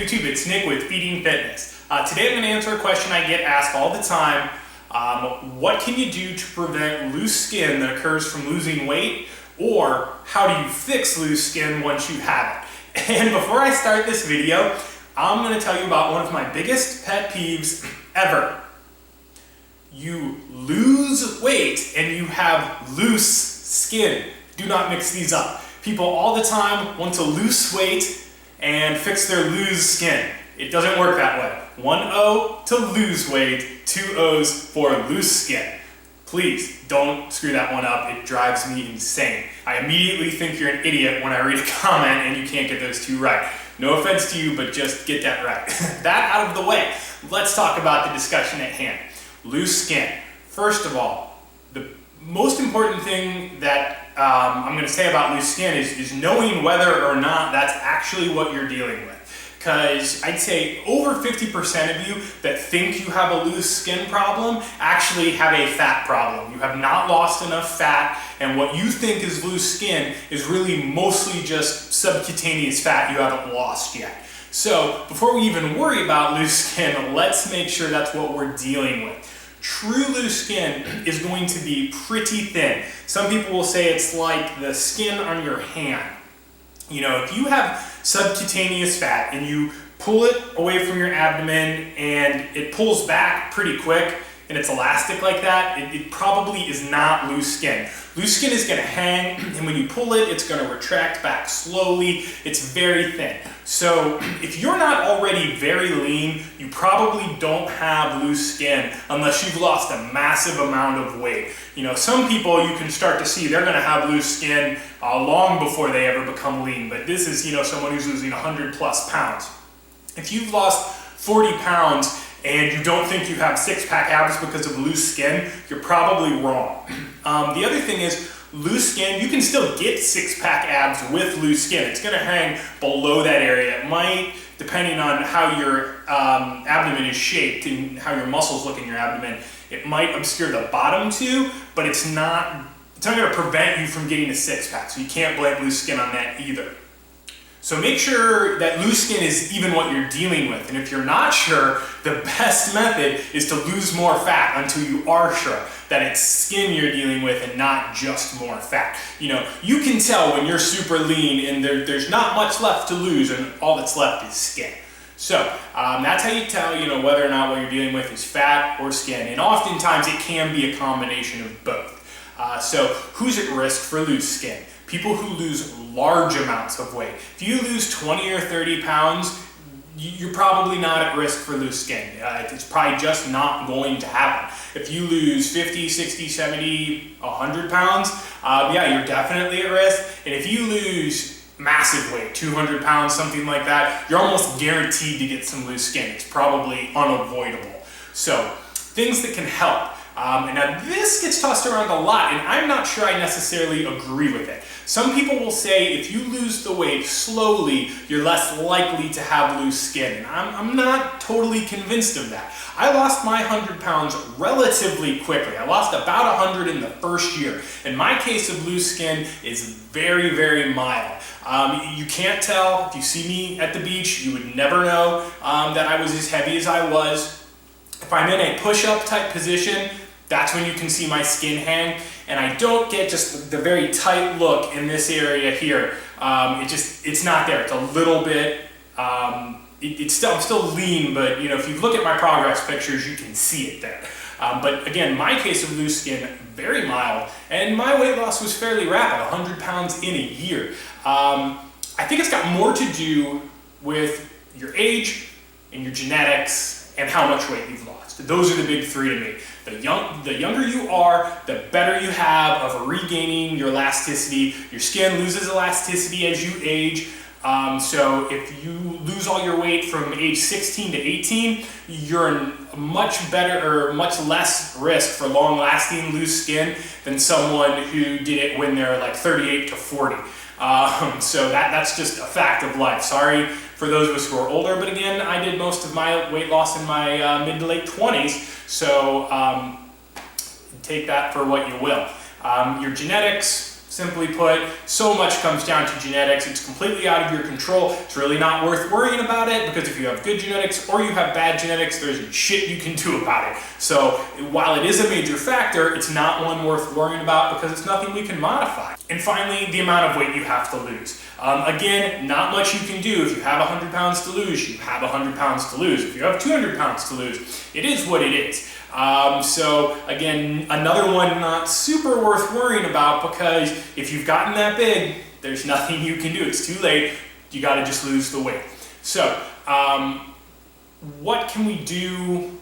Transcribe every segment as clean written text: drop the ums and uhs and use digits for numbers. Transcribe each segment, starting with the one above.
YouTube, it's Nick with Feeding Fitness. Today I'm going to answer a question I get asked all the time. What can you do to prevent loose skin that occurs from losing weight? Or how do you fix loose skin once you have it? And before I start this video, I'm going to tell you about one of my biggest pet peeves ever. You lose weight and you have loose skin. Do not mix these up. People all the time want to lose weight and fix their loose skin. It doesn't work that way. 1 O to lose weight, 2 O's for loose skin. Please don't screw that one up. It drives me insane. I immediately think you're an idiot when I read a comment and you can't get those two right. No offense to you, but just get that right. That out of the way, let's talk about the discussion at hand. Loose skin. First of all, the most important thing that I'm going to say about loose skin is knowing whether or not that's actually what you're dealing with. Because I'd say over 50% of you that think you have a loose skin problem actually have a fat problem. You have not lost enough fat, and what you think is loose skin is really mostly just subcutaneous fat you haven't lost yet. So before we even worry about loose skin, let's make sure that's what we're dealing with. True loose skin is going to be pretty thin. Some people will say it's like the skin on your hand. You know, if you have subcutaneous fat and you pull it away from your abdomen and it pulls back pretty quick and it's elastic like that, it probably is not loose skin. Loose skin is going to hang, and when you pull it, it's going to retract back slowly. It's very thin. So if you're not already very lean, you probably don't have loose skin unless you've lost a massive amount of weight. You know, some people you can start to see they're going to have loose skin long before they ever become lean. But this is, you know, someone who's losing 100 plus pounds. If you've lost 40 pounds and you don't think you have six-pack abs because of loose skin, you're probably wrong. The other thing is, loose skin, you can still get six-pack abs with loose skin. It's going to hang below that area. It might, depending on how your abdomen is shaped and how your muscles look in your abdomen, it might obscure the bottom too, but it's not going to prevent you from getting a six-pack, so you can't blame loose skin on that either. So make sure that loose skin is even what you're dealing with. And if you're not sure, the best method is to lose more fat until you are sure that it's skin you're dealing with and not just more fat. You know, you can tell when you're super lean and there's not much left to lose and all that's left is skin. So that's how you tell, you know, whether or not what you're dealing with is fat or skin. And oftentimes it can be a combination of both. So who's at risk for loose skin? People who lose large amounts of weight. If you lose 20 or 30 pounds, you're probably not at risk for loose skin. It's probably just not going to happen. If you lose 50, 60, 70, 100 pounds, yeah, you're definitely at risk. And if you lose massive weight, 200 pounds, something like that, you're almost guaranteed to get some loose skin. It's probably unavoidable. So things that can help. And now this gets tossed around a lot, and I'm not sure I necessarily agree with it. Some people will say if you lose the weight slowly, you're less likely to have loose skin. And I'm not totally convinced of that. I lost my 100 pounds relatively quickly. I lost about 100 in the first year. And my case of loose skin is very, very mild. You can't tell. If you see me at the beach, you would never know that I was as heavy as I was. If I'm in a push-up type position, that's when you can see my skin hang, and I don't get just the very tight look in this area here. It's not there. It's a little bit, I'm still lean, but you know, if you look at my progress pictures, you can see it there. But again, my case of loose skin, very mild, and my weight loss was fairly rapid, 100 pounds in a year. I think it's got more to do with your age and your genetics and how much weight you've lost. Those are the big three to me. The younger you are, the better you have of regaining your elasticity. Your skin loses elasticity as you age. So if you lose all your weight from age 16 to 18, you're in much better or much less risk for long-lasting loose skin than someone who did it when they're like 38 to 40. So that's just a fact of life. Sorry for those of us who are older, but again, I did most of my weight loss in my mid to late 20s, so take that for what you will. Your genetics, Simply put, so much comes down to genetics. It's completely out of your control. It's really not worth worrying about it, because if you have good genetics or you have bad genetics, there's shit you can do about it. So while it is a major factor, it's not one worth worrying about because it's nothing we can modify. And finally, the amount of weight you have to lose. Again, not much you can do. If you have 100 pounds to lose, you have 100 pounds to lose. If you have 200 pounds to lose, it is what it is. So again, another one not super worth worrying about, because if you've gotten that big, there's nothing you can do. It's too late. You got to just lose the weight. So what can we do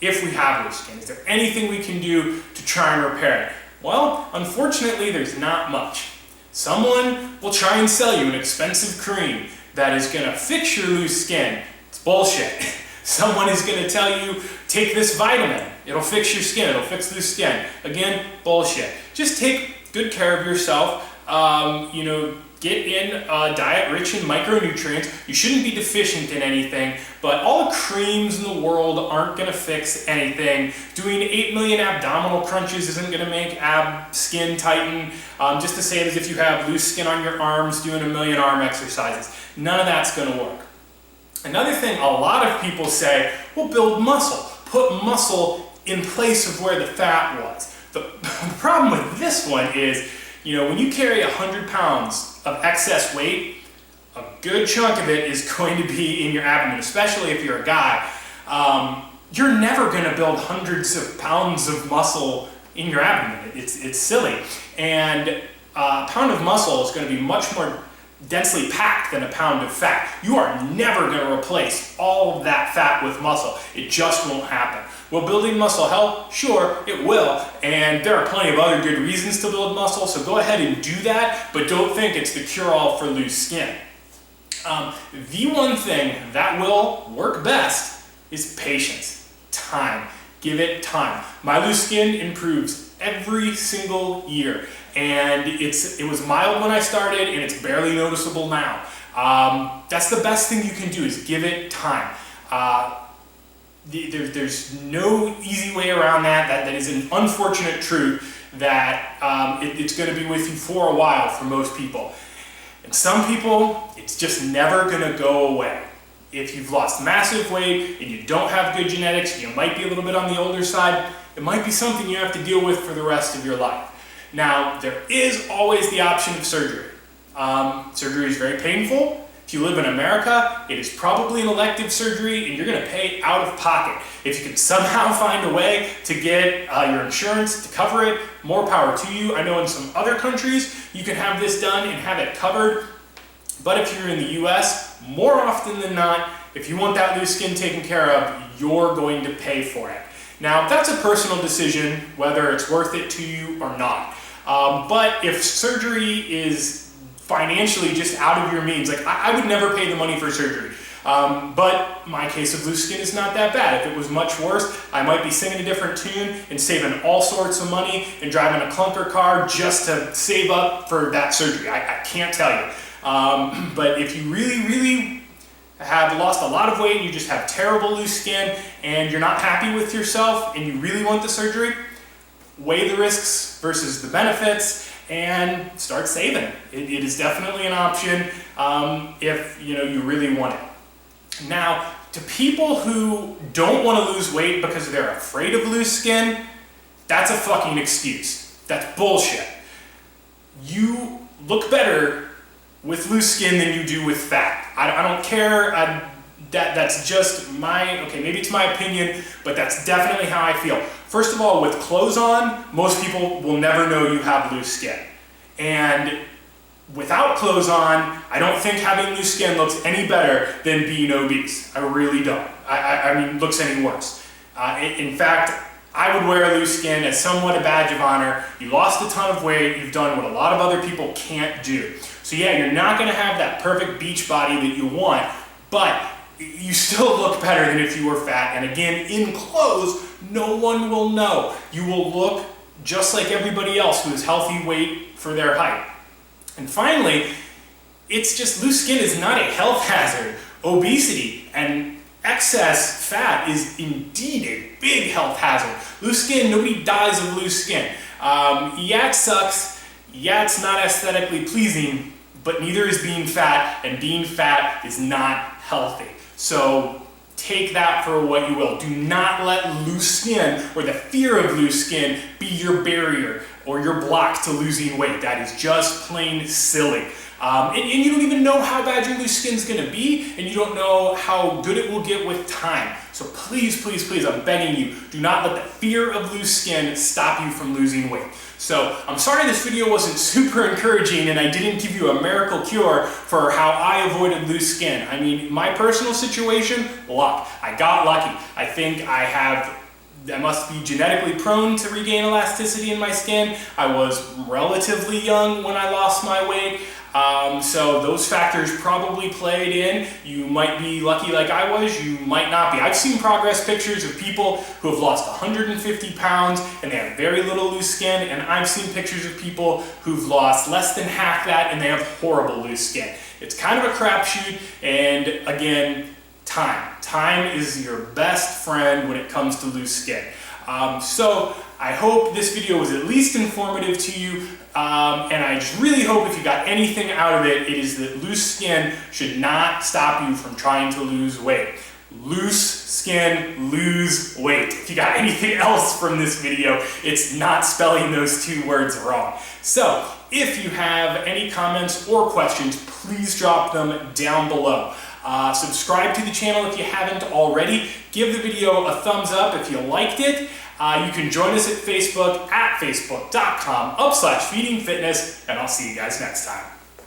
if we have loose skin? Is there anything we can do to try and repair it? Well, unfortunately, there's not much. Someone will try and sell you an expensive cream that is going to fix your loose skin. It's bullshit. Someone is going to tell you, take this vitamin, it'll fix your skin, it'll fix loose skin. Again, bullshit. Just take good care of yourself. Get in a diet rich in micronutrients. You shouldn't be deficient in anything, but all the creams in the world aren't going to fix anything. Doing 8 million abdominal crunches isn't going to make skin tighten. Just the same as if you have loose skin on your arms doing 1 million arm exercises. None of that's going to work. Another thing a lot of people say, well, build muscle. Put muscle in place of where the fat was. The problem with this one is, when you carry 100 pounds of excess weight, a good chunk of it is going to be in your abdomen, especially if you're a guy. You're never going to build hundreds of pounds of muscle in your abdomen. It's silly. And a pound of muscle is going to be much more densely packed than a pound of fat. You are never going to replace all of that fat with muscle. It just won't happen. Will building muscle help? Sure, it will, and there are plenty of other good reasons to build muscle, so go ahead and do that, but don't think it's the cure-all for loose skin. The one thing that will work best is patience, time. Give it time. My loose skin improves every single year, and it was mild when I started, and it's barely noticeable now. That's the best thing you can do, is give it time. There's no easy way around that. That is an unfortunate truth that it's going to be with you for a while for most people. And some people, it's just never going to go away. If you've lost massive weight and you don't have good genetics, you might be a little bit on the older side, it might be something you have to deal with for the rest of your life. Now, there is always the option of surgery. Surgery is very painful. If you live in America, it is probably an elective surgery and you're going to pay out of pocket. If you can somehow find a way to get your insurance to cover it, more power to you. I know in some other countries you can have this done and have it covered, but if you're in the US, more often than not, if you want that loose skin taken care of, you're going to pay for it. Now, that's a personal decision whether it's worth it to you or not. But if surgery is financially just out of your means, like I would never pay the money for surgery. But my case of loose skin is not that bad. If it was much worse, I might be singing a different tune and saving all sorts of money and driving a clunker car just to save up for that surgery. I can't tell you. But if you really have lost a lot of weight and you just have terrible loose skin and you're not happy with yourself and you really want the surgery, weigh the risks versus the benefits and start saving. It is definitely an option if you really want it. Now, to people who don't want to lose weight because they're afraid of loose skin, that's a fucking excuse. That's bullshit. You look better with loose skin than you do with fat. I don't care. That's just maybe it's my opinion, but that's definitely how I feel. First of all, with clothes on, most people will never know you have loose skin. And without clothes on, I don't think having loose skin looks any better than being obese. I really don't. I mean, looks any worse. In fact, I would wear loose skin as somewhat a badge of honor. You lost a ton of weight, you've done what a lot of other people can't do. So yeah, you're not gonna have that perfect beach body that you want, but you still look better than if you were fat. And again, in clothes, no one will know. You will look just like everybody else who is healthy weight for their height. And finally, it's just loose skin is not a health hazard. Obesity and excess fat is indeed a big health hazard. Loose skin, nobody dies of loose skin. Yeah, it sucks. Yeah, it's not aesthetically pleasing, but neither is being fat, and being fat is not healthy. So take that for what you will. Do not let loose skin or the fear of loose skin be your barrier or your block to losing weight. That is just plain silly. And you don't even know how bad your loose skin's gonna be, and you don't know how good it will get with time. So please, please, please, I'm begging you, do not let the fear of loose skin stop you from losing weight. So I'm sorry this video wasn't super encouraging and I didn't give you a miracle cure for how I avoided loose skin. I mean, my personal situation, luck. I got lucky. I think I must be genetically prone to regain elasticity in my skin. I was relatively young when I lost my weight. So those factors probably played in. You might be lucky like I was, you might not be. I've seen progress pictures of people who have lost 150 pounds and they have very little loose skin, and I've seen pictures of people who've lost less than half that and they have horrible loose skin. It's kind of a crapshoot, and again, time. Time is your best friend when it comes to loose skin. So I hope this video was at least informative to you, and I just really hope if you got anything out of it, it is that loose skin should not stop you from trying to lose weight. Loose skin, lose weight. If you got anything else from this video, it's not spelling those two words wrong. So if you have any comments or questions, please drop them down below. Subscribe to the channel if you haven't already. Give the video a thumbs up if you liked it. You can join us at Facebook at facebook.com/feedingfitness, and I'll see you guys next time.